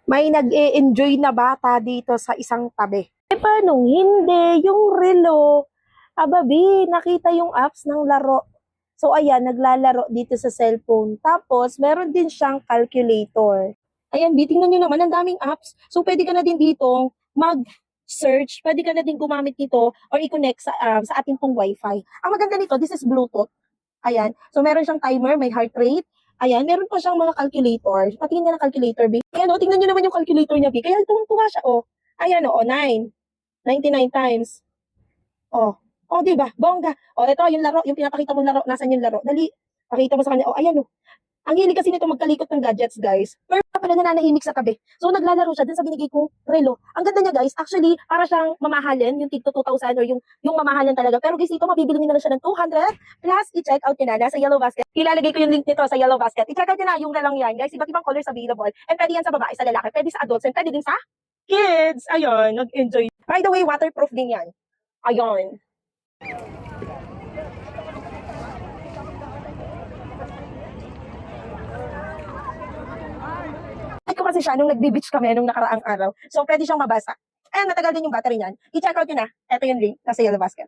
May nag-e-enjoy na bata dito sa isang tabi. Eh, paano hindi? Yung relo. Ababi, nakita yung apps ng laro. So, ayan, naglalaro dito sa cellphone. Tapos, meron din siyang calculator. Ayan, tingnan nyo naman, ang daming apps. So, pwede ka na din dito mag-search. Pwede ka na din gumamit nito or i-connect sa ating pong wifi. Ang maganda nito, this is Bluetooth. Ayan. So, meron siyang timer, may heart rate. Ayan, meron pa siyang mga calculator. Patingin nga ng calculator, B. Ayan, tingnan nyo naman yung calculator niya, B. Kaya tuwang-tuwa siya, Ayan, 9. 99 times. Di ba? Bongga. Ito yung laro, yung pinapakita mong laro. Nasaan yung laro? Dali. Pakita mo sa kanya. Ayan, Ang hilig kasi nito magkalikot ng gadgets, guys. Pero pala nananahimik sa tabi. So, naglalaro siya dun sa binigay kong relo. Ang ganda niya, guys. Actually, para siyang mamahalin, yung tig 2,000 or yung mamahalin talaga. Pero guys, ito, mabibili niyo na lang siya ng 200. Plus, i-check out niyo na sa Yellow Basket. Ilalagay ko yung link nito sa Yellow Basket. I-check out niyo na yung relang yan, guys. Iba't ibang colors available. And pwede yan sa babae, sa lalaki. Pwede sa adults, and pwede din sa kids. Ayun, nag-enjoy. By the way, waterproof din yan. Ayun. Like ko kasi siya nung nagbe-beach kami nung nakaraang araw. So, pwede siyang mabasa. Ayan, matagal din yung battery niyan. I-check out nyo na. Ito yung link. Nasa Yellow Basket.